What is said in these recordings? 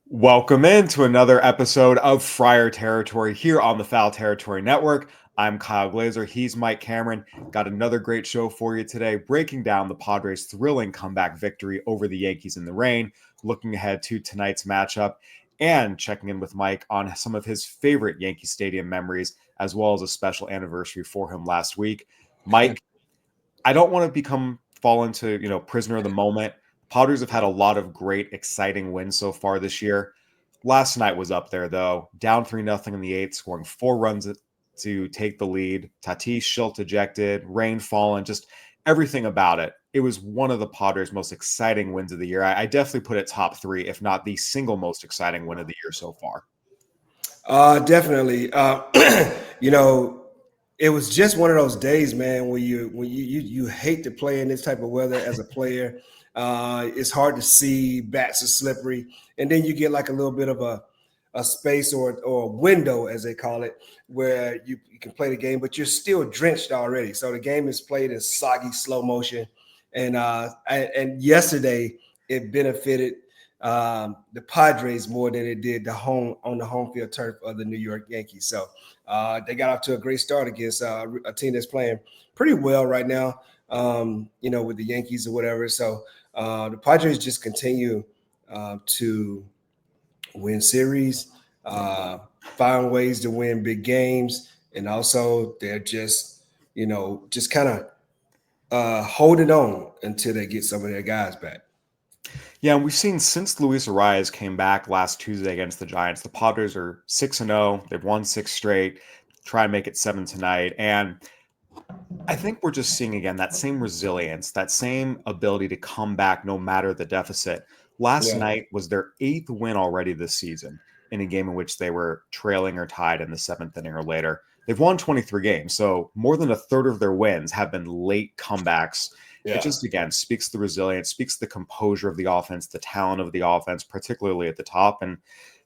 Welcome into another episode of Friar Territory here on the Foul Territory Network. I'm Kyle Glaser. He's Mike Cameron. Got another great show for you today, breaking down the Padres' thrilling comeback victory over the Yankees in the rain, looking ahead to tonight's matchup, and checking in with Mike on some of his favorite Yankee Stadium memories, as well as a special anniversary for him last week. Mike, I don't want to fall into, prisoner of the moment. Padres have had a lot of great, exciting wins so far this year. Last night was up there, though. Down 3-0 in the eighth, scoring 4 runs to take the lead. Tatis, Shildt ejected, rain falling, just everything about it. It was one of the Padres' most exciting wins of the year. I definitely put it top 3, if not the single most exciting win of the year so far. Definitely. It was just one of those days, man, when you hate to play in this type of weather as a player. It's hard to see, bats are slippery, and then you get like a little bit of a space or a window, as they call it, where you can play the game, but you're still drenched already. So the game is played in soggy slow motion, and yesterday it benefited the Padres more than it did the home field turf of the New York Yankees. So they got off to a great start against a team that's playing pretty well right now, with the Yankees or whatever. So the Padres just continue to win series, find ways to win big games, and also they're just kind of holding on until they get some of their guys back. Yeah, and we've seen since Luis Arias came back last Tuesday against the Giants, the Padres are 6-0. They've won 6 straight. Try and make it 7 tonight. And I think we're just seeing again that same resilience, that same ability to come back no matter the deficit. Last night was their 8th win already this season in a game in which they were trailing or tied in the 7th inning or later. They've won 23 games, so more than a third of their wins have been late comebacks. Yeah. It just, again, speaks to the resilience, speaks to the composure of the offense, the talent of the offense, particularly at the top, and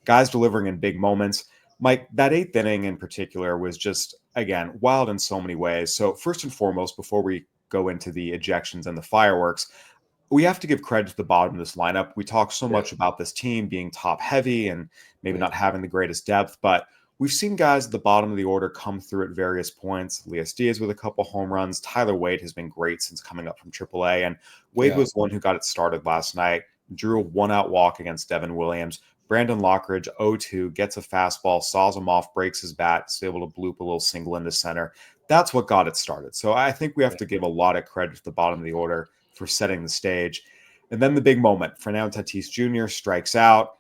guys delivering in big moments. Mike, that 8th inning in particular was just, again, wild in so many ways. So first and foremost, before we go into the ejections and the fireworks, we have to give credit to the bottom of this lineup. We talk so much about this team being top heavy and maybe not having the greatest depth, but we've seen guys at the bottom of the order come through at various points. Elias Diaz with a couple home runs. Tyler Wade has been great since coming up from AAA, and Wade was the one who got it started last night. Drew a 1-out walk against Devin Williams. Brandon Lockridge, 0-2, gets a fastball, saws him off, breaks his bat, is able to bloop a little single into center. That's what got it started. So I think we have to give a lot of credit to the bottom of the order for setting the stage. And then the big moment. Fernando Tatis Jr. strikes out.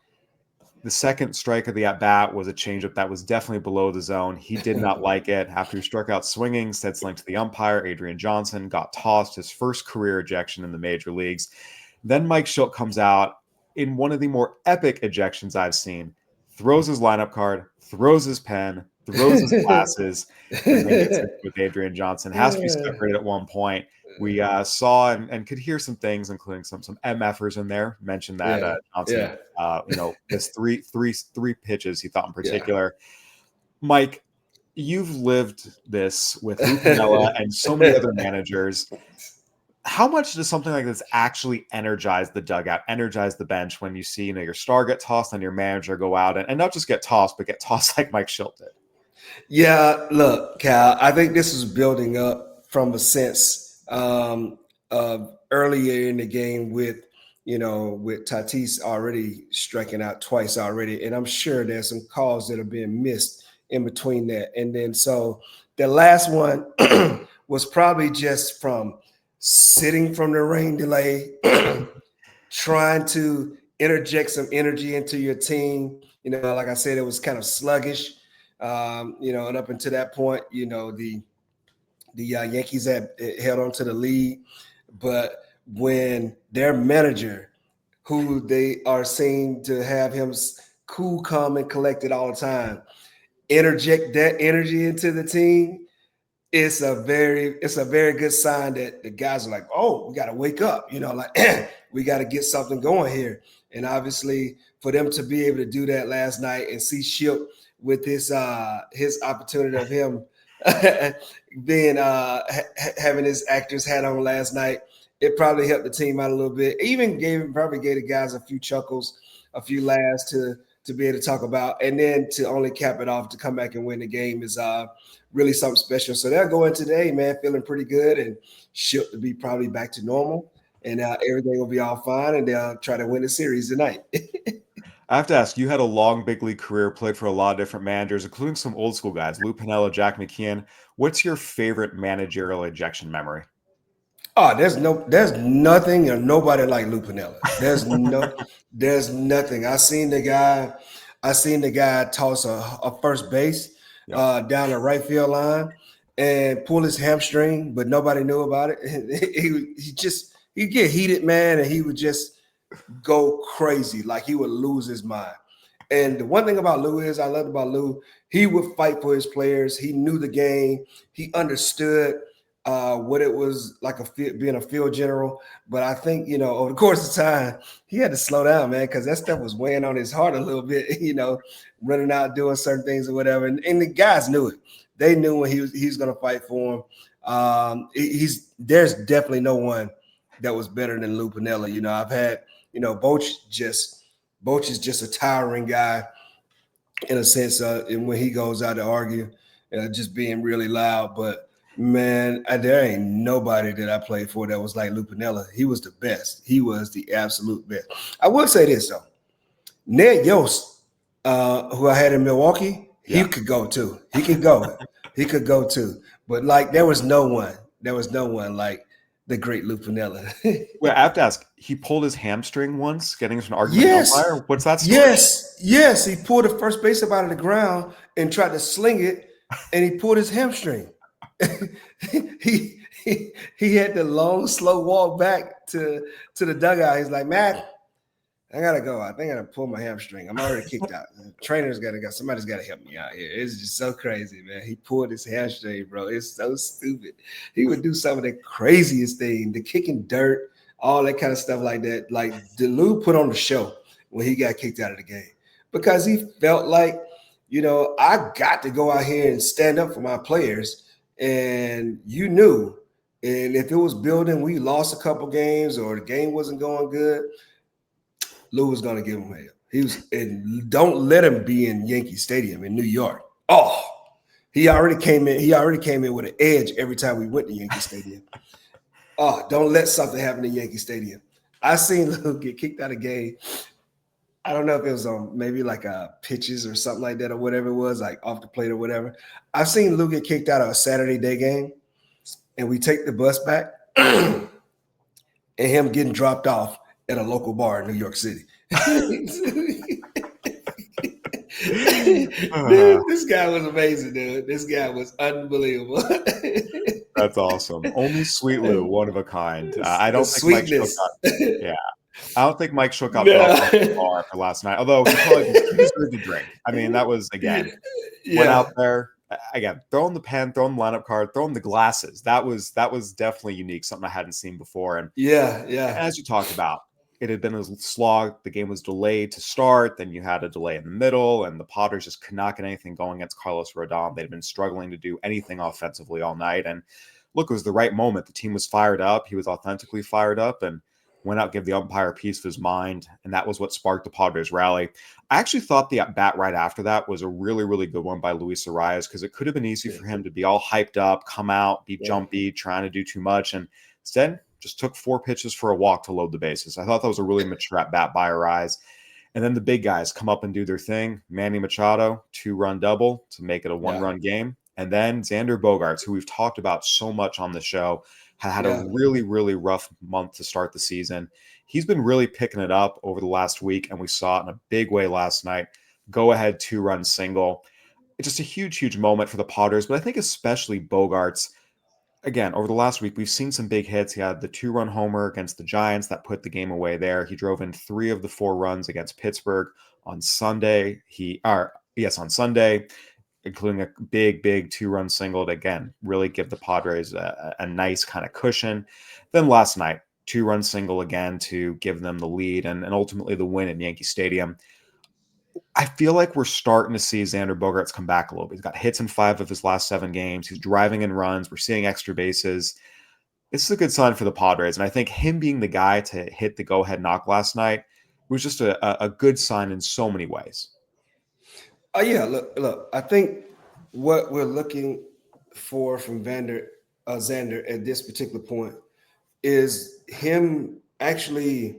The second strike of the at-bat was a changeup that was definitely below the zone. He did not like it. After he struck out swinging, said something to the umpire, Adrian Johnson, got tossed, his first career ejection in the major leagues. Then Mike Shildt comes out in one of the more epic ejections I've seen, throws his lineup card, throws his pen, throws his glasses, and then gets it with Adrian Johnson. Has to be separated at one point. We saw and could hear some things, including some MFers in there. Mentioned that Johnson, his three pitches he thought in particular. Mike, you've lived this with Lou Piniella and so many other managers. How much does something like this actually energize the dugout, energize the bench when you see, your star get tossed and your manager go out and not just get tossed, but get tossed like Mike Shildt did? Yeah, look, Cal, I think this is building up from a sense of earlier in the game with Tatis already striking out twice already. And I'm sure there's some calls that are being missed in between that. And then so the last one was probably just from sitting from the rain delay, trying to interject some energy into your team. Like I said, it was kind of sluggish. And up until that point, the Yankees had held on to the lead. But when their manager, who they are seen to have him cool, calm, and collected all the time, interject that energy into the team, it's a very good sign that the guys are like, oh, we got to wake up, we got to get something going here. And obviously for them to be able to do that last night and see Shildt with his opportunity of him being having his actor's hat on last night, it probably helped the team out a little bit. Even probably gave the guys a few chuckles a few laughs to be able to talk about, and then to only cap it off to come back and win the game is really something special. So they'll go in today, man, feeling pretty good and Shildt to be probably back to normal, and everything will be all fine, and they'll try to win the series tonight. I have to ask, you had a long big league career, played for a lot of different managers, including some old school guys, Lou Piniella, Jack McKeon. What's your favorite managerial ejection memory? Oh, there's nothing or nobody like Lou Piniella. There's nothing. I seen the guy toss a first base Yep. down the right field line and pull his hamstring, but nobody knew about it. He'd get heated, man, and he would just go crazy, like he would lose his mind. And the one thing about Lou is I loved about Lou, he would fight for his players. He knew the game. He understood what it was like being a field general. But I think, over the course of time, he had to slow down, man, because that stuff was weighing on his heart a little bit, running out, doing certain things or whatever. And the guys knew it. They knew when he was going to fight for him. There's definitely no one that was better than Lou Piniella. I've had, Boch is just a towering guy in a sense, and when he goes out to argue, just being really loud. But man, there ain't nobody that I played for that was like Lou Piniella. He was the best. He was the absolute best. I will say this though, Ned Yost, who I had in Milwaukee, he could go too. He could go. He could go too. But like, there was no one like the great Lou Piniella. Well, I have to ask, he pulled his hamstring once, getting into an argument with the umpire? What's that story? Yes. He pulled the first base up out of the ground and tried to sling it, and he pulled his hamstring. he had the long, slow walk back to the dugout. He's like, Matt, I gotta go. I think I gotta pull my hamstring. I'm already kicked out. Somebody's gotta help me out here. It's just so crazy, man. He pulled his hamstring, bro. It's so stupid. He would do some of the craziest things, the kicking dirt, all that kind of stuff like that. Like Lou put on the show when he got kicked out of the game because he felt like, I got to go out here and stand up for my players. And and if it was building, we lost a couple games or the game wasn't going good, Lou was going to give him hell. And don't let him be in Yankee Stadium in New York. Oh, he already came in with an edge every time we went to Yankee Stadium. Oh, don't let something happen in Yankee Stadium. I seen Lou get kicked out of game. I don't know if it was on maybe like pitches or something like that or whatever it was, like off the plate or whatever. I've seen Lou get kicked out of a Saturday day game, and we take the bus back, and him getting dropped off at a local bar in New York City. This guy was amazing, dude. This guy was unbelievable. That's awesome. Only Sweet Lou, one of a kind. I don't think Mike Shildt I don't think Mike Shildt got off the bar for last night, although he deserved a drink. I mean, that was, again, went out there, again, throwing the pen, throwing the lineup card, throwing the glasses. That was definitely unique, something I hadn't seen before. And as you talked about, it had been a slog. The game was delayed to start. Then you had a delay in the middle, and the Padres just could not get anything going against Carlos Rodon. They'd been struggling to do anything offensively all night. And look, it was the right moment. The team was fired up. He was authentically fired up and went out, give the umpire a piece of his mind. And that was what sparked the Padres rally. I actually thought the at-bat right after that was a really, really good one by Luis Arias, because it could have been easy for him to be all hyped up, come out, be jumpy, trying to do too much. And instead, just took 4 pitches for a walk to load the bases. I thought that was a really mature at-bat by Arias. And then the big guys come up and do their thing. Manny Machado, 2-run double to make it a 1-run game. And then Xander Bogaerts, who we've talked about so much on the show, had a really, really rough month to start the season. He's been really picking it up over the last week, and we saw it in a big way last night. Go-ahead 2-run single. It's just a huge, huge moment for the Padres, but I think especially Bogaerts. Again, over the last week, we've seen some big hits. He had the 2-run homer against the Giants that put the game away there. He drove in 3 of the 4 runs against Pittsburgh on Sunday. On Sunday, including a big 2-run single to, again, really give the Padres a nice kind of cushion. Then last night, 2-run single again to give them the lead and ultimately the win in Yankee Stadium. I feel like we're starting to see Xander Bogaerts come back a little bit. He's got hits in 5 of his last 7 games. He's driving in runs. We're seeing extra bases. This is a good sign for the Padres. And I think him being the guy to hit the go-ahead knock last night, was just a good sign in so many ways. Yeah, look. I think what we're looking for from Xander at this particular point is him actually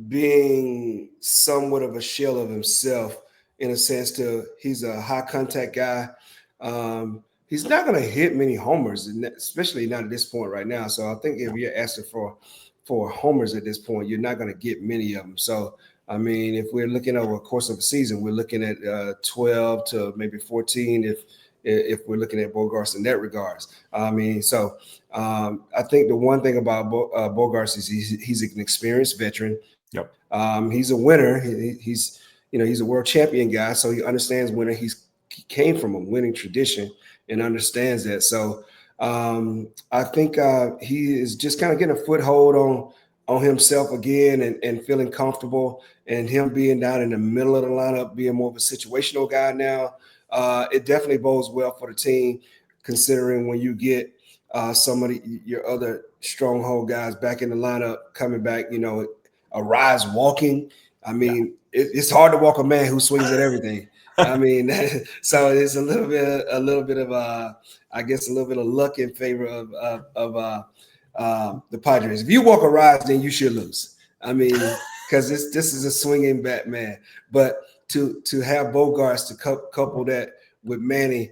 being somewhat of a shell of himself in a sense to he's a high contact guy. He's not going to hit many homers, especially not at this point right now. So I think if you're asking for homers at this point, you're not going to get many of them. So I mean, if we're looking over a course of a season, we're looking at 12 to maybe 14 if we're looking at Bogaerts in that regards. I mean, so I think the one thing about Bogaerts is he's an experienced veteran. Yep. He's a winner. He's a world champion guy, so he understands winning. He came from a winning tradition and understands that. So I think he is just kind of getting a foothold on himself again and feeling comfortable. And him being down in the middle of the lineup, being more of a situational guy now, it definitely bodes well for the team. Considering when you get some of your other stronghold guys back in the lineup coming back, a rise walking. I mean, it's hard to walk a man who swings at everything. I mean, so it's a little bit of I guess a little bit of luck in favor of the Padres. If you walk a rise, then you should lose. I mean, because this is a swinging Batman. But to have Bogaerts to couple that with Manny,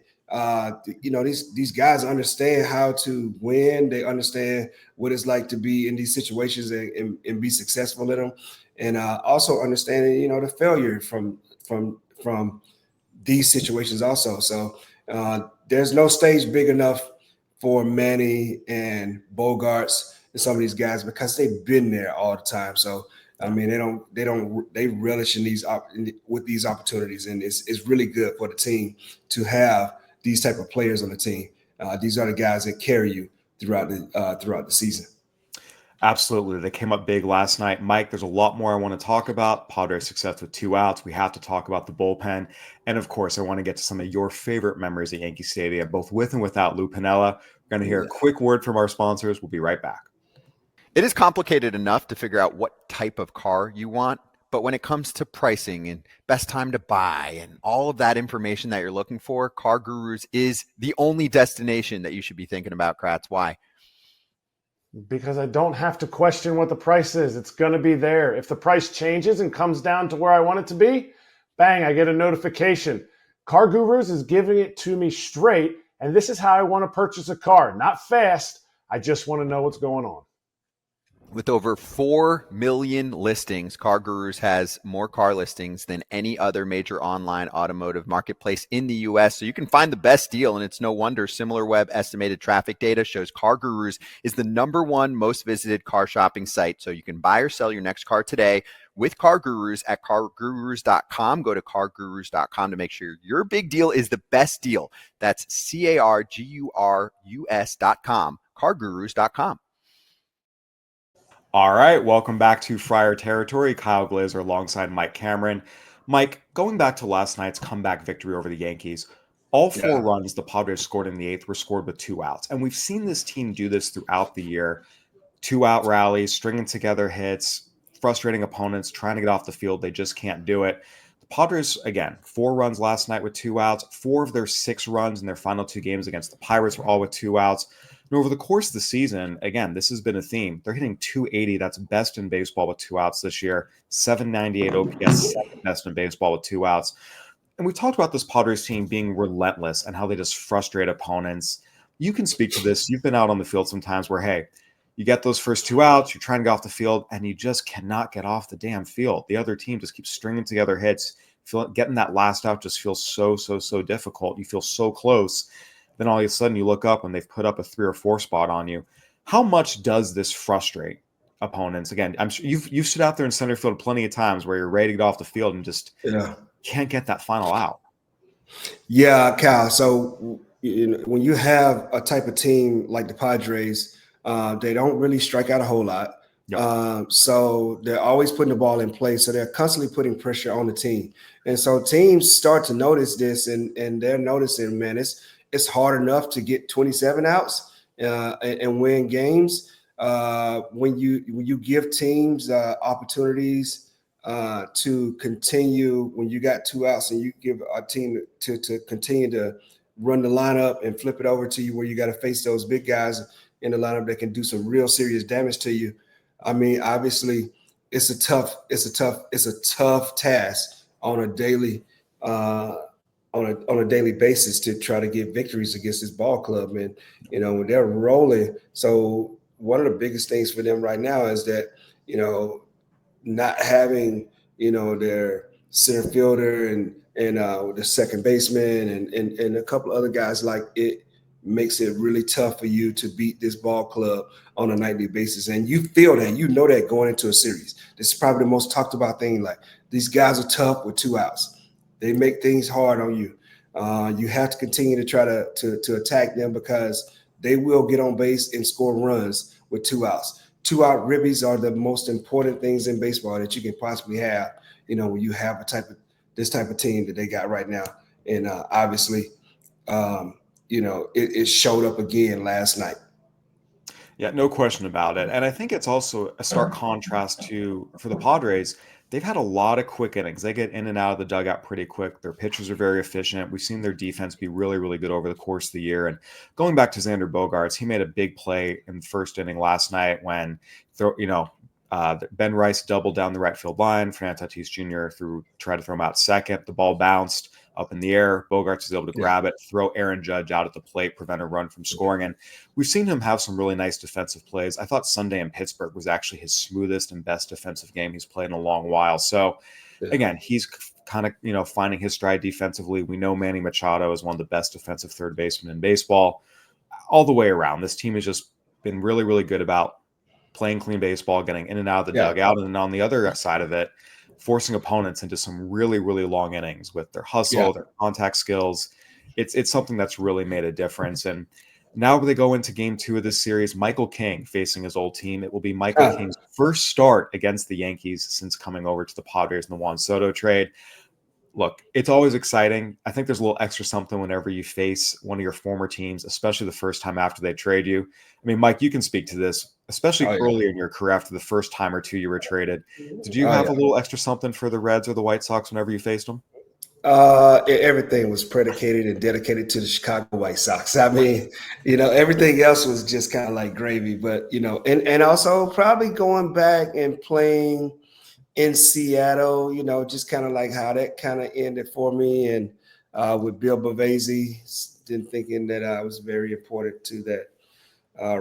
these guys understand how to win. They understand what it's like to be in these situations and be successful in them, and also understanding the failure from these situations also. So there's no stage big enough for Manny and Bogaerts and some of these guys because they've been there all the time. So I mean, they relish in with these opportunities, and it's really good for the team to have these type of players on the team. These are the guys that carry you throughout the season. Absolutely. They came up big last night. Mike, there's a lot more I want to talk about. Padres' success with 2 outs. We have to talk about the bullpen. And of course, I want to get to some of your favorite memories at Yankee Stadium, both with and without Lou Piniella. We're going to hear a quick word from our sponsors. We'll be right back. It is complicated enough to figure out what type of car you want. But when it comes to pricing and best time to buy and all of that information that you're looking for, Car Gurus is the only destination that you should be thinking about, Kratz. Why? Because I don't have to question what the price is. It's going to be there. If the price changes and comes down to where I want it to be, bang, I get a notification. Car Gurus is giving it to me straight, and this is how I want to purchase a car. Not fast. I just want to know what's going on. With over 4 million listings, Car Gurus has more car listings than any other major online automotive marketplace in the U.S. So you can find the best deal, and it's no wonder SimilarWeb estimated traffic data shows Car Gurus is the #1 most visited car shopping site. So you can buy or sell your next car today with Car Gurus at cargurus.com. Go to cargurus.com to make sure your big deal is the best deal. That's cargurus.com, cargurus.com. All right, welcome back to Friar Territory. Kyle Glaser alongside Mike Cameron. Mike, going back to last night's comeback victory over the Yankees, all 4 runs the Padres scored in the 8th were scored with 2 outs. And we've seen this team do this throughout the year. 2-out rallies, stringing together hits, frustrating opponents, trying to get off the field. They just can't do it. The Padres, again, 4 runs last night with 2 outs. 4 of their 6 runs in their final 2 games against the Pirates were all with 2 outs. And over the course of the season, again, this has been a theme. They're hitting .280. That's best in baseball with 2 outs this year. .798 OPS, second best in baseball with 2 outs. And we talked about this Padres team being relentless and how they just frustrate opponents. You can speak to this. You've been out on the field sometimes where, hey, you get those first 2 outs, you're trying to get off the field, and you just cannot get off the damn field. The other team just keeps stringing together hits. Getting that last out just feels so difficult. You feel so close. Then all of a sudden you look up and they've put up a 3 or 4 spot on you. How much does this frustrate opponents? Again, I'm sure you've stood out there in center field plenty of times where you're ready to get off the field and just can't get that final out. Yeah, Cal. So when you have a type of team like the Padres, they don't really strike out a whole lot. Yep. So they're always putting the ball in play. So they're constantly putting pressure on the team. And so teams start to notice this and they're noticing, man, it's hard enough to get 27 outs and win games. When you give teams opportunities to continue when you got 2 outs and you give a team to continue to run the lineup and flip it over to you where you got to face those big guys in the lineup that can do some real serious damage to you. I mean, obviously, it's a tough task on a daily on a daily basis to try to get victories against this ball club. And when they're rolling, so one of the biggest things for them right now is that not having their center fielder and the second baseman and a couple other guys, like, it makes it really tough for you to beat this ball club on a nightly basis. And you feel that, that going into a series. This is probably the most talked about thing. Like, these guys are tough with 2 outs. They make things hard on you. You have to continue to try to attack them because they will get on base and score runs with 2 outs. 2-out ribbies are the most important things in baseball that you can possibly have, when you have this type of team that they got right now. And obviously, it showed up again last night. Yeah, no question about it. And I think it's also a stark contrast for the Padres. They've had a lot of quick innings. They get in and out of the dugout pretty quick. Their pitchers are very efficient. We've seen their defense be really, really good over the course of the year. And going back to Xander Bogaerts, he made a big play in the first inning last night when, Ben Rice doubled down the right field line. Fernando Tatis Jr. tried to throw him out second. The ball bounced up in the air. Bogaerts was able to grab it, throw Aaron Judge out at the plate, prevent a run from scoring. And we've seen him have some really nice defensive plays. I thought Sunday in Pittsburgh was actually his smoothest and best defensive game he's played in a long while. So, again, he's kind of, finding his stride defensively. We know Manny Machado is one of the best defensive third basemen in baseball. All the way around, this team has just been really, really good about playing clean baseball, getting in and out of the dugout. And then on the other side of it, forcing opponents into some really, really long innings with their hustle, their contact skills. It's something that's really made a difference. And now they go into game 2 of this series, Michael King facing his old team. It will be Michael King's first start against the Yankees since coming over to the Padres in the Juan Soto trade. Look, it's always exciting. I think there's a little extra something whenever you face one of your former teams, especially the first time after they trade you. I mean, Mike, you can speak to this, especially earlier in your career after the first time or two you were traded. Did you have a little extra something for the Reds or the White Sox whenever you faced them? Everything was predicated and dedicated to the Chicago White Sox. I mean, everything else was just kind of like gravy, but, and also probably going back and playing in Seattle, just kind of like how that kind of ended for me. And with Bill Bavasi, thinking that I was very important to that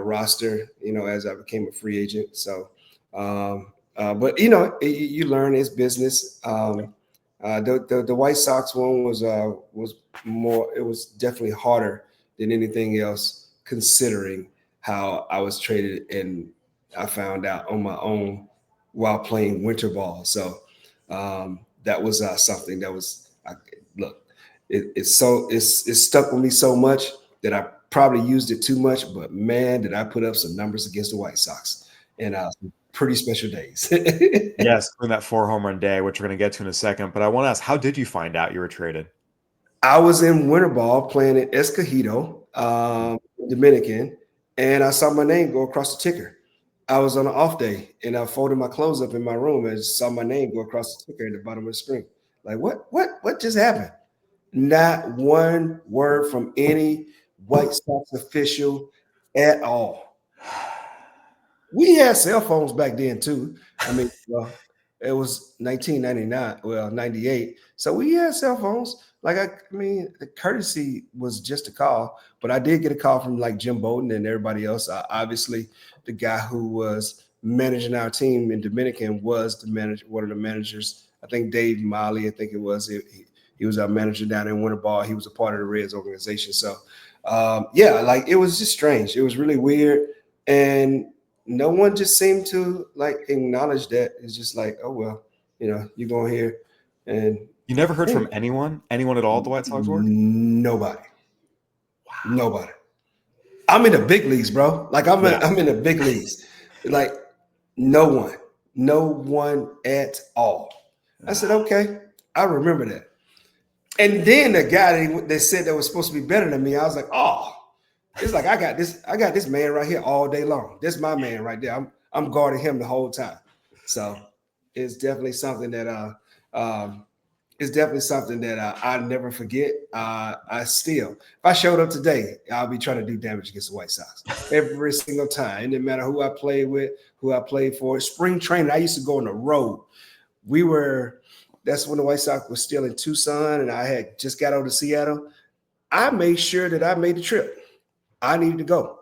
roster, as I became a free agent. So, but, you learn it's business. The White Sox one was more, it was definitely harder than anything else, considering how I was traded and I found out on my own while playing winter ball. So that was something that was, it's stuck with me so much that I probably used it too much, but man, did I put up some numbers against the White Sox and some pretty special days. Yes, in that 4 home run day, which we're going to get to in a second. But I want to ask, how did you find out you were traded? I was in winter ball playing at Escogido, Dominican, and I saw my name go across the ticker. I was on an off day and I folded my clothes up in my room and saw my name go across the ticker at the bottom of the screen. Like, what just happened? Not one word from any White Sox official at all. We had cell phones back then too. I mean, it was 1999, 98. So we had cell phones. Like, I mean, the courtesy was just a call, but I did get a call from like Jim Bowden and everybody else. Obviously, the guy who was managing our team in Dominican was one of the managers. I think Dave Molly, I think it was. He was our manager down in winter ball. He was a part of the Reds organization. So, like, it was just strange. It was really weird. And no one just seemed to like acknowledge that. It's just like, oh, well, you're going here. And you never heard from anyone at all at the White Sox work? Nobody. Wow. Nobody. I'm in the big leagues, bro. Like, I'm in the big leagues. Like, no one at all. I said, okay, I remember that. And then the guy that said that was supposed to be better than me, I was like, oh, it's like I got this man right here all day long. That's my man right there. I'm guarding him the whole time. So, is definitely something that I never forget. If I showed up today, I'll be trying to do damage against the White Sox every single time. It didn't matter who I played with, who I played for. Spring training, I used to go on the road. That's when the White Sox was still in Tucson, and I had just got over to Seattle. I made sure that I made the trip. I needed to go.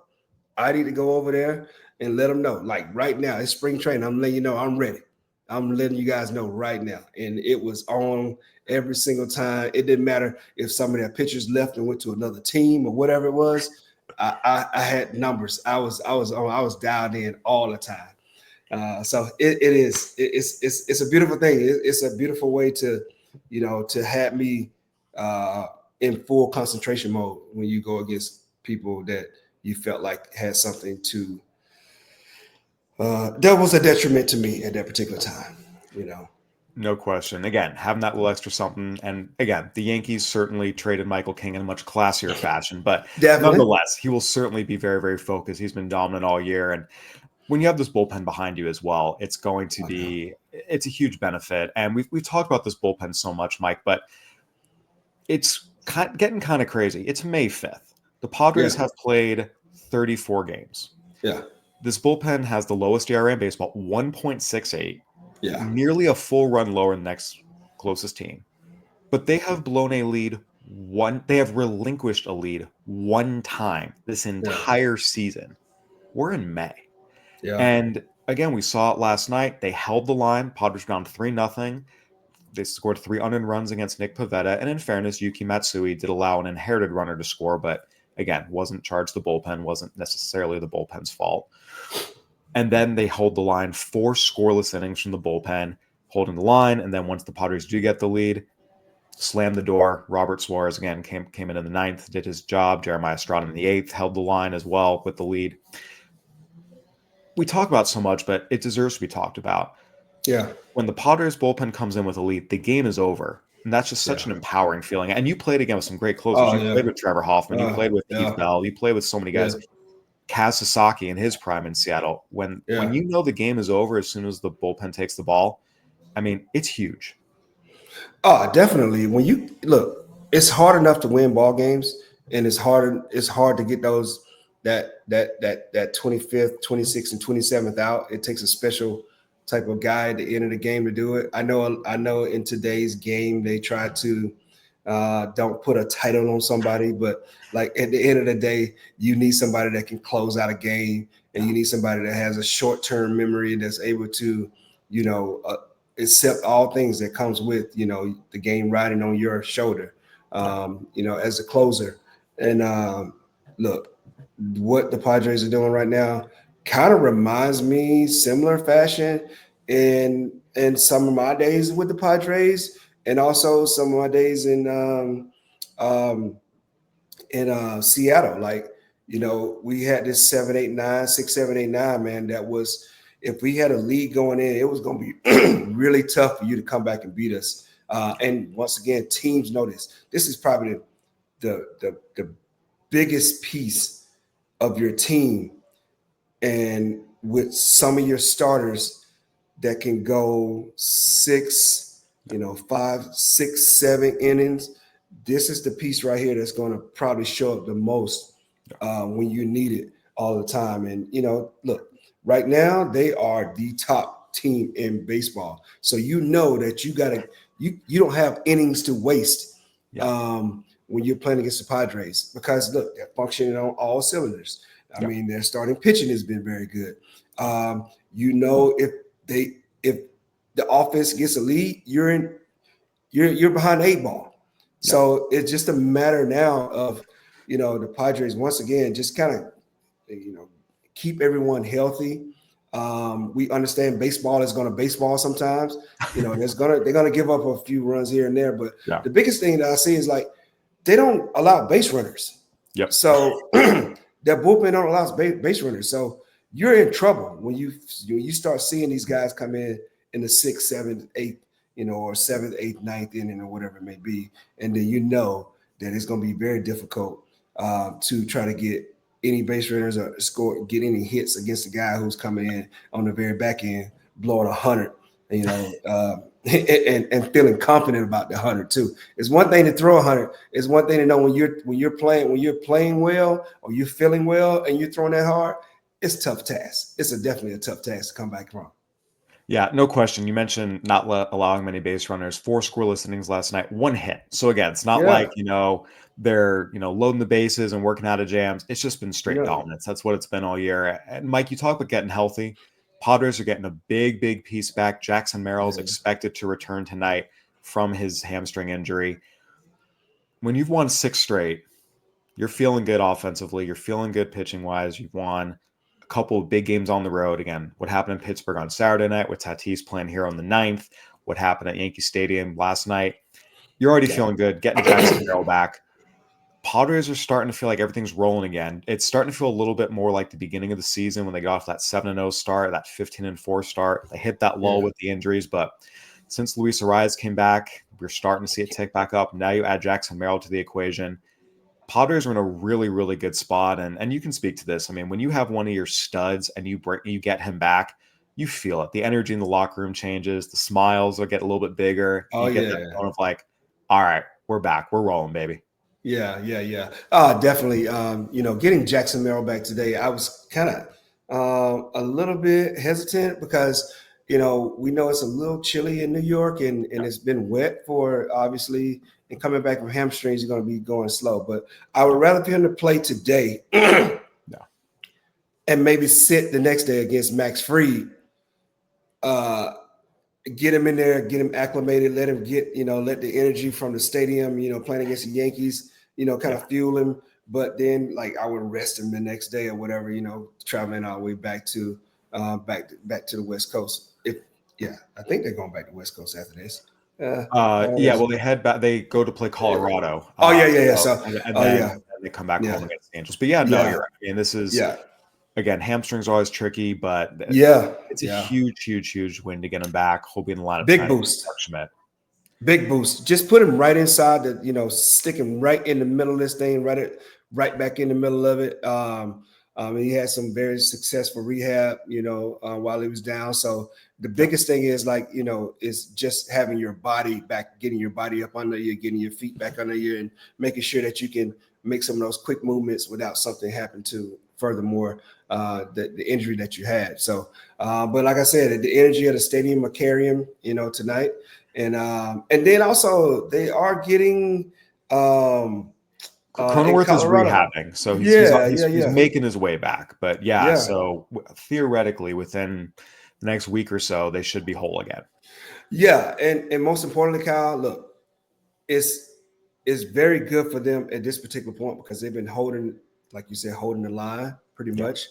I need to go over there and let them know. Like right now, it's spring training. I'm letting you know I'm ready. I'm letting you guys know right now. And it was on every single time. It didn't matter if some of their pitchers left and went to another team or whatever it was. I had numbers. I was dialed in all the time. So it's a beautiful thing. It's a beautiful way to have me in full concentration mode when you go against people that you felt like had something to that was a detriment to me at that particular time, No question. Again, having that little extra something. And again, the Yankees certainly traded Michael King in a much classier fashion, but Definitely. nonetheless, he will certainly be very, very focused. He's been dominant all year. And when you have this bullpen behind you as well, it's going to be, it's a huge benefit. And we've talked about this bullpen so much, Mike, but it's getting kind of crazy. It's May 5th. The Padres have played 34 games. Yeah. This bullpen has the lowest ERA in baseball, 1.68. Yeah. Nearly a full run lower than the next closest team. But they have blown a lead they have relinquished a lead one time this entire season. We're in May. Yeah. And again, we saw it last night. They held the line. Padres down 3-0. They scored 3 unearned runs against Nick Pivetta. And in fairness, Yuki Matsui did allow an inherited runner to score, but again, wasn't charged the bullpen, wasn't necessarily the bullpen's fault. And then they hold the line 4 scoreless innings from the bullpen, holding the line. And then once the Padres do get the lead, slam the door. Robert Suarez again came in the 9th, did his job. Jeremiah Estrada in the 8th held the line as well with the lead. We talk about so much, but it deserves to be talked about. Yeah. When the Padres bullpen comes in with a lead, the game is over. And that's just such an empowering feeling. And you played again with some great closers. You played with Trevor Hoffman. You played with Keith Bell. You played with so many guys. Kaz Sasaki in his prime in Seattle. When you know the game is over as soon as the bullpen takes the ball, I mean, it's huge. Oh, definitely. When you look, it's hard enough to win ball games, and it's hard to get those that 25th, 26th, and 27th out. It takes a special type of guy at the end of the game to do it. I know in today's game they try to don't put a title on somebody, but like at the end of the day, you need somebody that can close out a game, and you need somebody that has a short-term memory that's able to, accept all things that comes with, the game riding on your shoulder, as a closer. And look, what the Padres are doing right now kind of reminds me similar fashion in some of my days with the Padres, and also some of my days in Seattle. Like, we had this 6, 7, 8, 9, man. That was, if we had a lead going in, it was going to be really tough for you to come back and beat us. And once again, teams know this. This is probably the biggest piece of your team, and with some of your starters that can go 5, 6, 7 innings. This is the piece right here that's going to probably show up the most when you need it all the time. And, look, right now they are the top team in baseball. So that you don't have innings to waste when you're playing against the Padres, because look, they're functioning on all cylinders. I mean, their starting pitching has been very good. If the offense gets a lead, you're behind the 8 ball. So it's just a matter now of, the Padres once again just kind of, keep everyone healthy. We understand baseball is going to baseball sometimes. They're going to give up a few runs here and there, but the biggest thing that I see is like they don't allow base runners. Yep. So their bullpen don't allow base runners. So you're in trouble when you start seeing these guys come in the 6th, 7th, 8th, or 7th, 8th, 9th inning or whatever it may be, and then that it's going to be very difficult to try to get any base runners or get any hits against the guy who's coming in on the very back end, blowing 100 and feeling confident about the 100 too. It's one thing to throw 100. It's one thing to know when you're playing well or you're feeling well and you're throwing that hard. It's a tough task. It's definitely a tough task to come back from. Yeah, no question. You mentioned not allowing many base runners, 4 scoreless innings last night, 1 hit. So again, it's not like, they're, loading the bases and working out of jams. It's just been straight dominance. That's what it's been all year. And Mike, you talk about getting healthy. Padres are getting a big, big piece back. Jackson Merrill's expected to return tonight from his hamstring injury. When you've won 6 straight, you're feeling good offensively. You're feeling good pitching-wise. You've won a couple of big games on the road. Again, what happened in Pittsburgh on Saturday night with Tatis playing here on the 9th, what happened at Yankee Stadium last night. You're already feeling good, getting Jackson Merrill back. Padres are starting to feel like everything's rolling again. It's starting to feel a little bit more like the beginning of the season when they got off that 7-0 start, that 15-4 start. They hit that lull with the injuries, but since Luis Arias came back, we're starting to see it tick back up. Now you add Jackson Merrill to the equation. Padres are in a really, really good spot, and you can speak to this. I mean, when you have one of your studs and you get him back, you feel it. The energy in the locker room changes. The smiles will get a little bit bigger. You get that tone of like, all right, we're back. We're rolling, baby. Yeah. Definitely. Getting Jackson Merrill back today, I was kind of a little bit hesitant because, we know it's a little chilly in New York and it's been wet for obviously, and coming back from hamstrings, you're going to be going slow. But I would rather for him to play today and maybe sit the next day against Max Fried. Get him in there, get him acclimated, let him get, let the energy from the stadium, playing against the Yankees, kind of fuel him. But then I would rest him the next day or whatever, traveling all the way back to the West Coast. I think they're going back to the West Coast after this. Well, they head back. They go to play Colorado. And they come back home against the Angels. But you're right. I mean, this is again, hamstrings are always tricky, but it's a huge win to get him back. He'll be in the lineup. Big boost. Big boost. Just put him right inside the, stick him right in the middle of this thing, right back in the middle of it. He had some very successful rehab, while he was down. So the biggest thing is is just having your body back, getting your body up under you, getting your feet back under you, and making sure that you can make some of those quick movements without something happening to furthermore the injury that you had. So, but like I said, the energy of the stadium will carry him, tonight. And then also they are getting Cronenworth is rehabbing, so he's making his way back. But so theoretically, within the next week or so, they should be whole again. Yeah, and most importantly, Kyle, look, it's very good for them at this particular point because they've been holding, like you said, holding the line pretty much.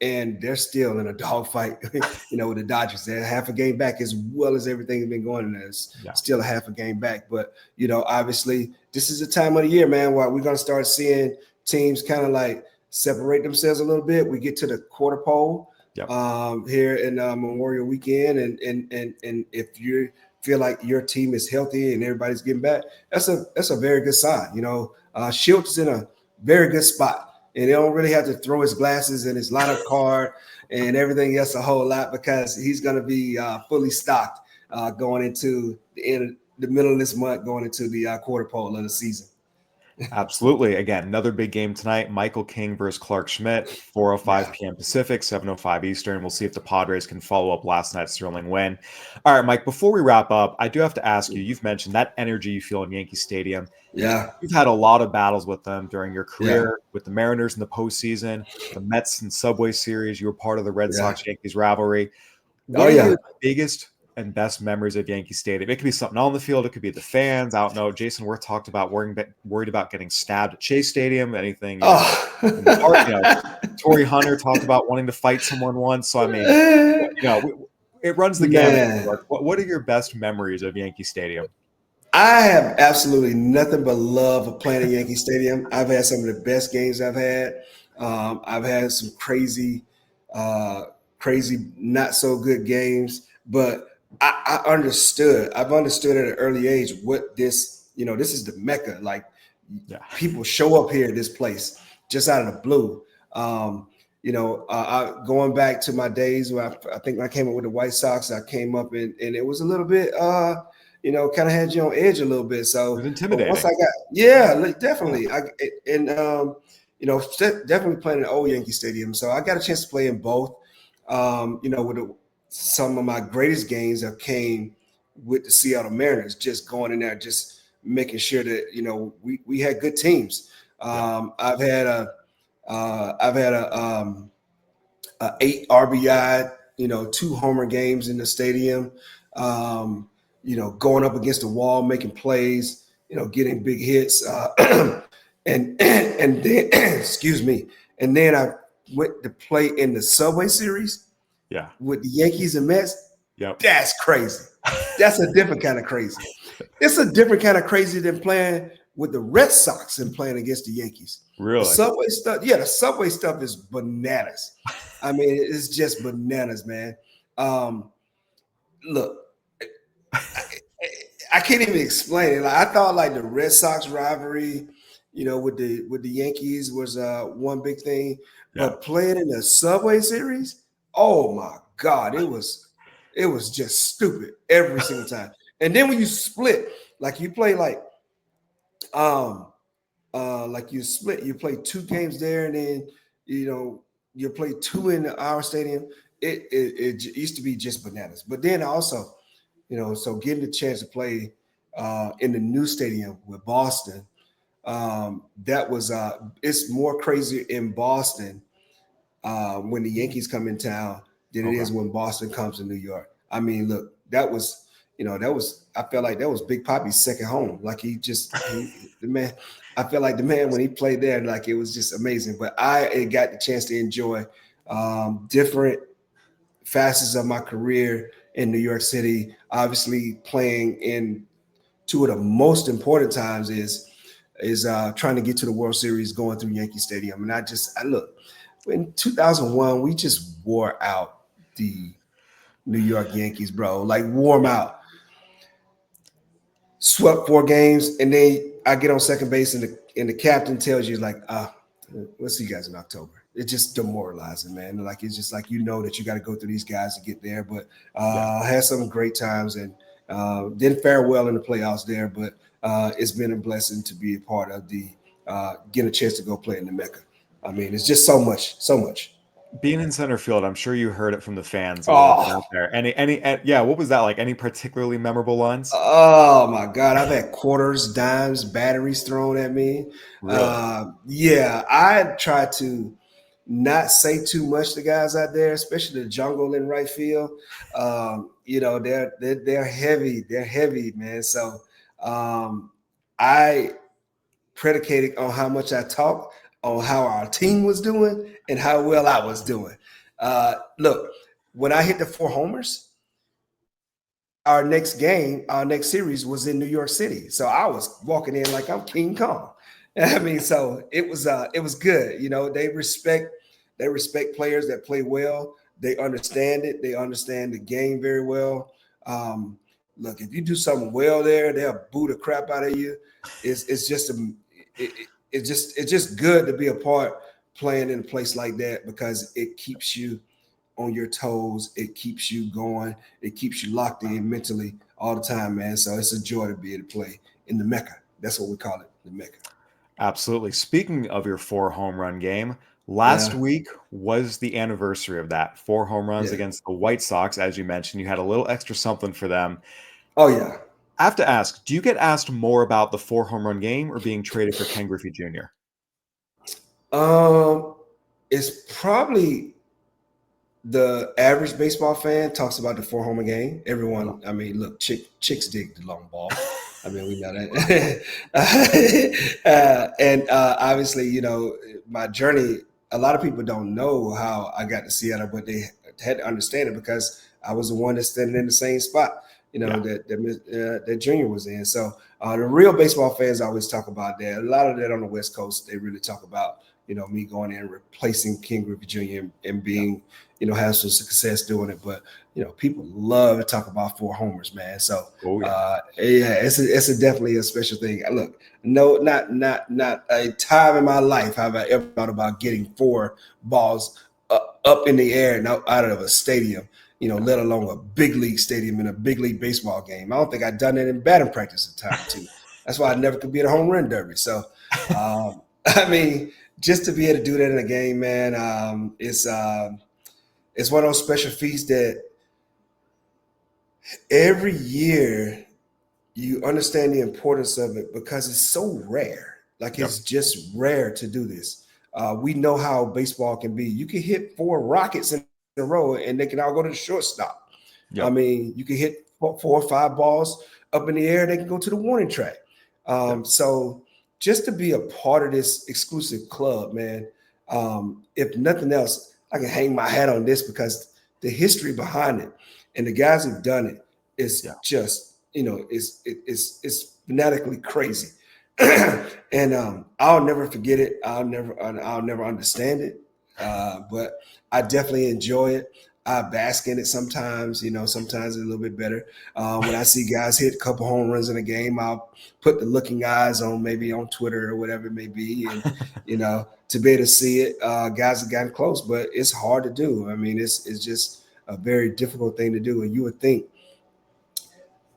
And they're still in a dogfight, with the Dodgers. They're half a game back as well as everything has been going. And there's still a half a game back. But, obviously, this is the time of the year, man, where we're going to start seeing teams kind of separate themselves a little bit. We get to the quarter pole here in Memorial Weekend. And if you feel like your team is healthy and everybody's getting back, that's a very good sign. Shildt is in a very good spot. And they don't really have to throw his glasses and his lineup card and everything else a whole lot because he's going to be fully stocked going into the middle of this month, going into the quarter pole of the season. Absolutely. Again, another big game tonight. Michael King versus Clark Schmidt, 4:05 p.m. Pacific, 7:05 Eastern. We'll see if the Padres can follow up last night's thrilling win. All right, Mike, before we wrap up, I do have to ask you, you've mentioned that energy you feel in Yankee Stadium. Yeah. You've had a lot of battles with them during your career, with the Mariners in the postseason, the Mets and Subway Series. You were part of the Red Sox-Yankees rivalry. What are your biggest and best memories of Yankee Stadium? It could be something on the field. It could be the fans. I don't know. Jason Worth talked about worried about getting stabbed at Chase Stadium. Anything. In the park, Torrey Hunter talked about wanting to fight someone once. So, I mean, it runs the gamut. What are your best memories of Yankee Stadium? I have absolutely nothing but love of playing at Yankee Stadium. I've had some of the best games I've had. I've had some crazy, not so good games, but I've understood at an early age what this is the Mecca. People show up here at this place just out of the blue. Going back to my days where I think when I came up with the White Sox, I came up and it was a little bit, kind of had you on edge a little bit. So it was intimidating. Once I got, definitely. Definitely playing in old Yankee Stadium. So I got a chance to play in both. Some of my greatest games that came with the Seattle Mariners, just going in there, just making sure that, we had good teams. I've had a 8 RBI, 2 homer games in the stadium, going up against the wall, making plays, getting big hits. And then, excuse me. And then I went to play in the Subway Series with the Yankees and Mets. Yep. That's crazy. That's a different kind of crazy. It's a different kind of crazy than playing with the Red Sox and playing against the Yankees. Really? The Subway stuff, the Subway stuff is bananas. I mean, it's just bananas, man. Look, I can't even explain it. Like, I thought like the Red Sox rivalry, with the Yankees was one big thing. But playing in the Subway Series, oh my God, it was just stupid every single time. And then when you split, like you play you split, you play 2 games there, and then you play 2 in our stadium. It used to be just bananas. But then also, so getting the chance to play in the new stadium with Boston, that was it's more crazy in Boston when the Yankees come in town than it is when Boston comes to New York. I mean, look, that was I felt like that was Big Papi's second home. Like the man, I felt like the man when he played there, like it was just amazing. But I got the chance to enjoy different facets of my career in New York City. Obviously, playing in 2 of the most important times is trying to get to the World Series, going through Yankee Stadium. And I look, in 2001, we just wore out the New York Yankees, bro. Like, wore them out. Swept 4 games, and then I get on second base, and the captain tells you, like, we'll see you guys in October. It's just demoralizing, man. Like, it's just like, that you got to go through these guys to get there. But had some great times and didn't fare well in the playoffs there. But it's been a blessing to be a part of get a chance to go play in the Mecca. I mean, it's just so much. Being in center field, I'm sure you heard it from the fans out there. What was that like? Any particularly memorable lines? Oh my God, I've had quarters, dimes, batteries thrown at me. Really? I try to not say too much to guys out there, especially the jungle in right field. They're heavy, man. So I predicated on how much I talk, on how our team was doing, and how well I was doing. Look, when I hit the 4 homers, our next series was in New York City. So I was walking in like I'm King Kong. I mean, so it was good. They respect players that play well. They understand it. They understand the game very well. Look, if you do something well there, they'll boo the crap out of you. It's just good to be a part playing in a place like that, because it keeps you on your toes. It keeps you going. It keeps you locked in mentally all the time, man. So it's a joy to be able to play in the Mecca. That's what we call it, the Mecca. Absolutely. Speaking of your 4 home run game, last week was the anniversary of that. 4 home runs against the White Sox. As you mentioned, you had a little extra something for them. Oh, yeah. I have to ask, do you get asked more about the 4 home run game or being traded for Ken Griffey Jr.? It's probably the average baseball fan talks about the 4 homer game. Everyone, I mean, look, chicks dig the long ball. I mean, we know that. And obviously, my journey, a lot of people don't know how I got to Seattle, but they had to understand it because I was the one that's standing in the same spot, that Junior was in. So the real baseball fans always talk about that. A lot of that on the West Coast, they really talk about, me going in and replacing Ken Griffey Jr. and being, have some success doing it. But, people love to talk about 4 homers, man. So, it's definitely a special thing. Look, no, not a time in my life have I ever thought about getting 4 balls up in the air and out of a stadium, let alone a big league stadium in a big league baseball game. I don't think I'd done it in batting practice a time or two. That's why I never could be at a home run derby. So, I mean, just to be able to do that in a game, man, it's one of those special feats that every year you understand the importance of it because it's so rare. Like it's just rare to do this. We know how baseball can be. You can hit 4 rockets in a row and they can all go to the shortstop. I mean, you can hit 4 or 5 balls up in the air. They can go to the warning track. So just to be a part of this exclusive club, man, if nothing else, I can hang my hat on this because the history behind it and the guys who've done it is just, it's fanatically crazy. And I'll never forget it. I'll never understand it. But I definitely enjoy it. I bask in it sometimes, sometimes it's a little bit better. When I see guys hit a couple home runs in a game, I'll put the looking eyes on maybe on Twitter or whatever it may be. And, to be able to see it, guys have gotten close, but it's hard to do. I mean, it's just a very difficult thing to do. And you would think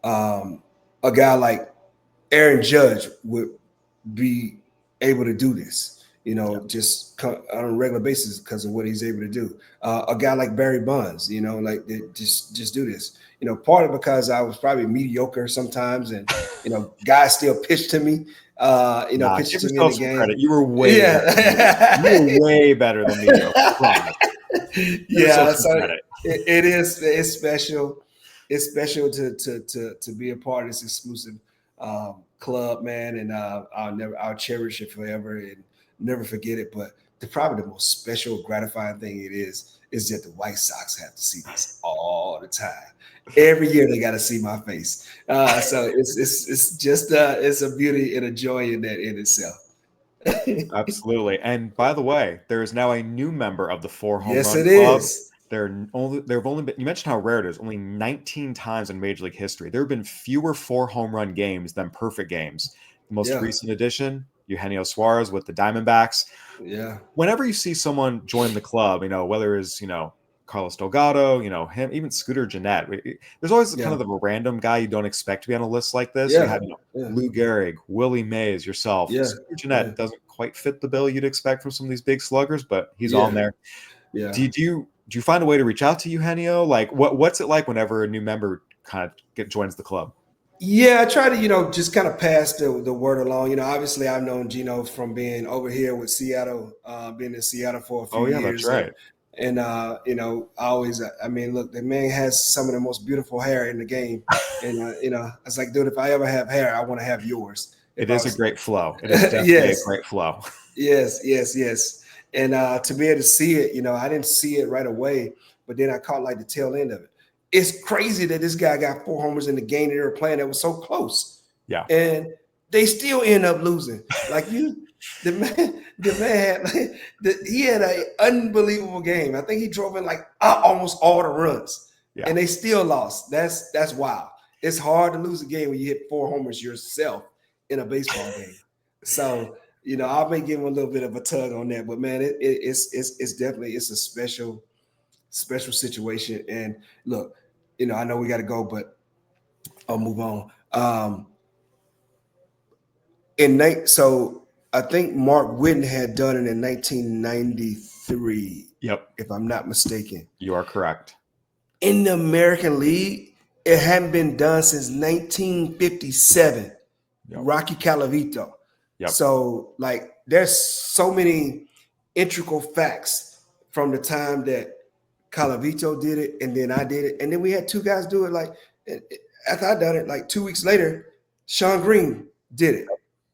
a guy like Aaron Judge would be able to do this, just on a regular basis because of what he's able to do. A guy like Barry Bonds, like just do this. Part of because I was probably mediocre sometimes, and guys still pitched to me. Pitched to me in the game. Credit. You were way better than me. Yeah, so it's special. It's special to be a part of this exclusive club, man, and I'll cherish it forever and never forget it. But probably the most special, gratifying thing it is that the White Sox have to see this all the time. Every year they got to see my face. So it's just it's a beauty and a joy in that in itself. Absolutely. And by the way, there is now a new member of the 4 home run club. Is. There have only been, you mentioned how rare it is, only 19 times in Major League history. There have been fewer 4 home run games than perfect games. The most recent addition, Eugenio Suarez with the Diamondbacks. Yeah. Whenever you see someone join the club, whether it's, Carlos Delgado, him, even Scooter Gennett, there's always kind of a random guy you don't expect to be on a list like this. You have Lou Gehrig, Willie Mays, yourself. Scooter Gennett doesn't quite fit the bill you'd expect from some of these big sluggers, but he's on there. Yeah. Do you find a way to reach out to Eugenio? Like, what's it like whenever a new member kind of joins the club? Yeah, I try to, just kind of pass the word along. Obviously I've known Gino from being over here with Seattle, being in Seattle for a few years. That's right. And I always, look, the man has some of the most beautiful hair in the game. And, I was like, dude, if I ever have hair, I want to have yours. It is a great flow. It is definitely a great flow. Yes. And to be able to see it, I didn't see it right away, but then I caught like the tail end of it. It's crazy that this guy got 4 homers in the game that they were playing that was so close. Yeah. And they still end up losing. Like the man had he had an unbelievable game. I think he drove in like almost all the runs. Yeah. And they still lost. That's wild. It's hard to lose a game when you hit 4 homers yourself in a baseball game. So I may give him a little bit of a tug on that, but man, it's definitely a special situation. And look, I know we got to go, but I'll move on. So I think Mark Whitten had done it in 1993. Yep, if I'm not mistaken. You are correct. In the American League, it hadn't been done since 1957. Yep. Rocky Calavito. Yep. So, like, there's so many integral facts from the time that Calavito did it, and then I did it, and then we had 2 guys do it. Like, after I done it, like 2 weeks later, Sean Green did it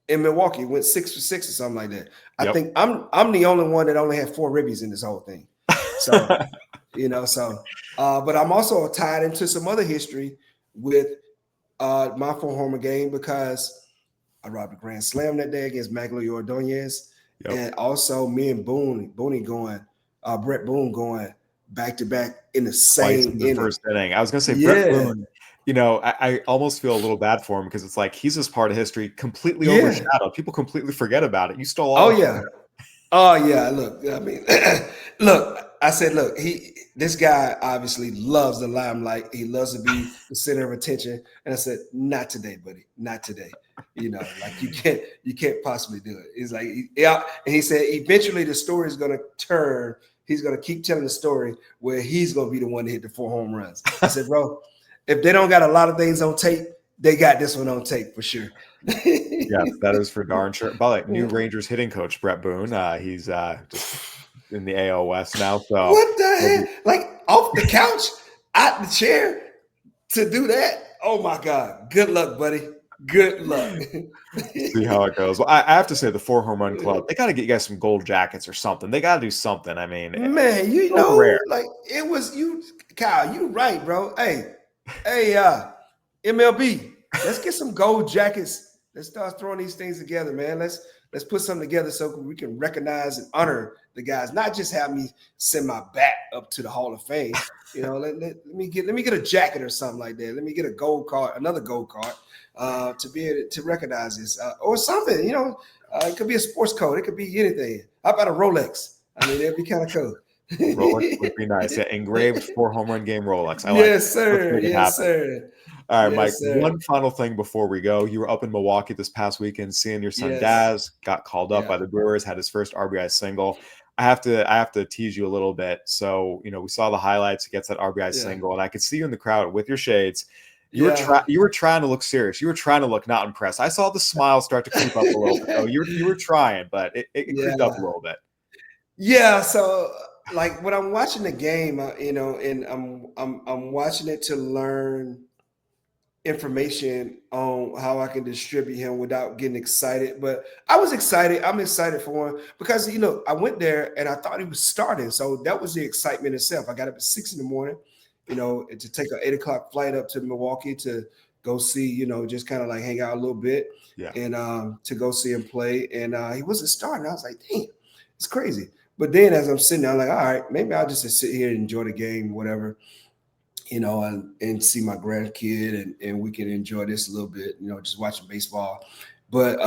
in Milwaukee, went 6 for 6 or something like that. I think I'm the only one that only had 4 ribbies in this whole thing. So, but I'm also tied into some other history with my 4 homer game because I robbed a grand slam that day against Magglio Ordonez. Yep. And also me and Brett Boone going back to back in the same inning. First inning. I was going to say Brett Boone, I almost feel a little bad for him because it's like he's just part of history completely overshadowed. People completely forget about it. You stole all Oh, yeah. Look, I said, look, this guy obviously loves the limelight. He loves to be the center of attention. And I said, not today, buddy, not today. Like you can't possibly do it. It's like, yeah. And he said, eventually the story is going to turn. He's going to keep telling the story where he's going to be the one to hit the 4 home runs. I said, bro, if they don't got a lot of things on tape, they got this one on tape for sure. Yes, that is for darn sure. But new Rangers hitting coach Brett Boone, he's just in the AL West now. So what the heck? Like off the couch, out the chair to do that? Oh my God! Good luck, buddy. Good luck. See how it goes. Well, I have to say, the 4 home run club, they got to get you guys some gold jackets or something. They got to do something. I mean, man, rare. like it was you, Kyle. You right, bro. Hey, MLB. Let's get some gold jackets. Let's start throwing these things together, man. Let's put something together so we can recognize and honor the guys. Not just have me send my bat up to the Hall of Fame. Let me get a jacket or something like that. Let me get a gold card, another gold card, to be able to recognize this or something. It could be a sports code. It could be anything. How about a Rolex? I mean, that'd be kind of cool. Rolex would be nice. Yeah, engraved 4 home run game Rolex. I like yes, sir. Yes, sir. All right, yes, Mike, sir. one final thing before we go. You were up in Milwaukee this past weekend seeing your son Yes. Dazz got called up by the Brewers, had his first RBI single. I have to tease you a little bit. So, we saw the highlights, he gets that RBI single, and I could see you in the crowd with your shades. You were trying to look serious. You were trying to look not impressed. I saw the smile start to creep up a little bit. Oh, you were trying, but it creeped up a little bit. Yeah, so like when I'm watching the game, and I'm watching it to learn information on how I can distribute him without getting excited. But I was excited. I'm excited for him because I went there and I thought he was starting. So that was the excitement itself. I got up at 6 a.m, to take an 8 o'clock flight up to Milwaukee to go see, just kind of like hang out a little bit and to go see him play. And he wasn't starting. I was like, damn, it's crazy. But then as I'm sitting there, I'm like, all right, maybe I'll just sit here and enjoy the game, whatever. And see my grandkid and we can enjoy this a little bit, just watching baseball. But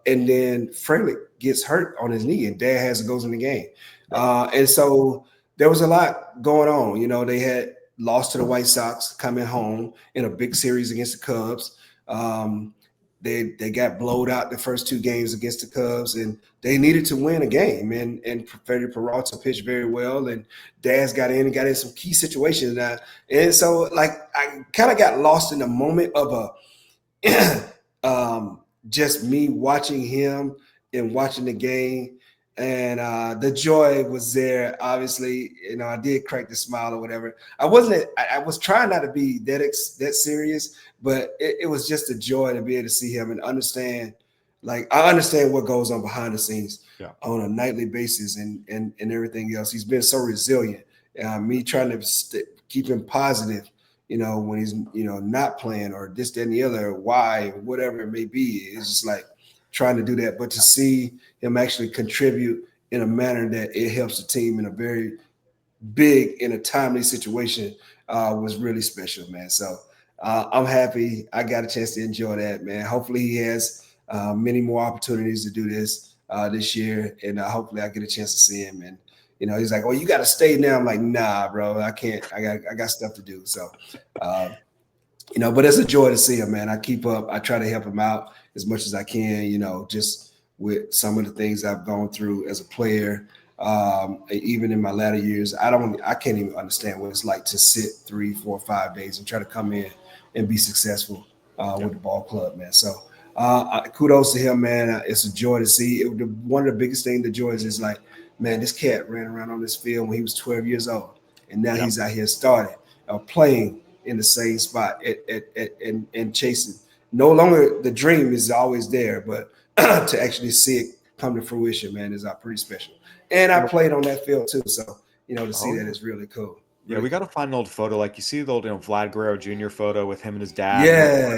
and then Frelick gets hurt on his knee and Dad goes in the game. And so there was a lot going on. They had lost to the White Sox coming home in a big series against the Cubs. They got blowed out the first 2 games against the Cubs, and they needed to win a game. And Freddie Peralta pitched very well, and Dazs got in some key situations. And so, like, I kind of got lost in the moment of just me watching him and watching the game. And the joy was there. Obviously, I did crack the smile or whatever. I was trying not to be that serious, but it was just a joy to be able to see him and understand. Like, I understand what goes on behind the scenes on a nightly basis and everything else. He's been so resilient. Me trying to keep him positive, when he's not playing or this, that, and the other, why, whatever it may be. It's just like trying to do that, but to see him actually contribute in a manner that it helps the team in a very big, in a timely situation was really special, man. So I'm happy I got a chance to enjoy that, man. Hopefully he has many more opportunities to do this year, and hopefully I get a chance to see him. And he's like, "Oh, you got to stay now." I'm like, "Nah, bro, I can't. I got stuff to do." So, but it's a joy to see him, man. I keep up. I try to help him out as much as I can, just with some of the things I've gone through as a player, even in my latter years. I can't even understand what it's like to sit 3, 4, 5 days and try to come in and be successful with the ball club, man. So kudos to him, man. It's a joy to see. One of the biggest things, the joys is like, man, this cat ran around on this field when he was 12 years old, and now he's out here starting, playing in the same spot and chasing. No longer the dream is always there, but to actually see it come to fruition, man, is pretty special. And I played on that field too, so to see that is really cool. Yeah, we got to find an old photo. Like you see the old, Vlad Guerrero Jr. photo with him and his dad. Yeah.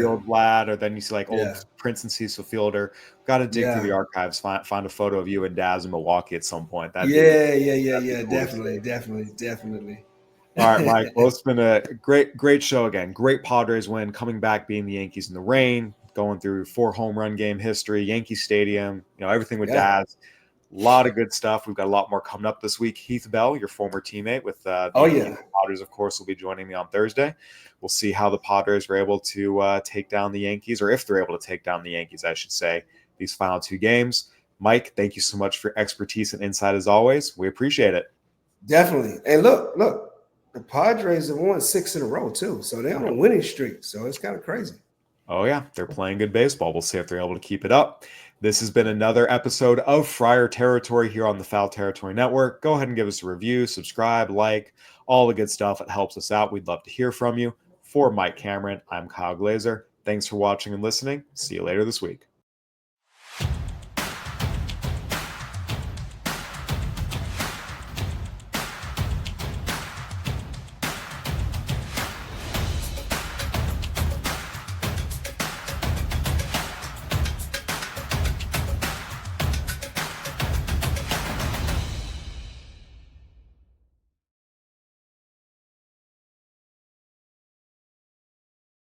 Old Vlad, or then you see like old Prince and Cecil Fielder. Got to dig through the archives, find a photo of you and Dazz in Milwaukee at some point. Cool. Definitely. All right, Mike. Well, it's been a great show again. Great Padres win, coming back, beating the Yankees in the rain, going through 4 home run game history, Yankee Stadium, everything with Dazz. lot of good stuff. We've got a lot more coming up this week. Heath Bell, your former teammate with the Padres, of course, will be joining me on Thursday. We'll see how the Padres are able to take down the Yankees, or if they're able to take down the Yankees, I should say, these final 2 games. Mike, thank you so much for your expertise and insight as always. We appreciate it. Definitely. And look, the Padres have won 6 in a row too. So they're on a winning streak. So it's kind of crazy. Oh, yeah. They're playing good baseball. We'll see if they're able to keep it up. This has been another episode of Friar Territory here on the Foul Territory Network. Go ahead and give us a review, subscribe, like, all the good stuff. It helps us out. We'd love to hear from you. For Mike Cameron, I'm Kyle Glaser. Thanks for watching and listening. See you later this week.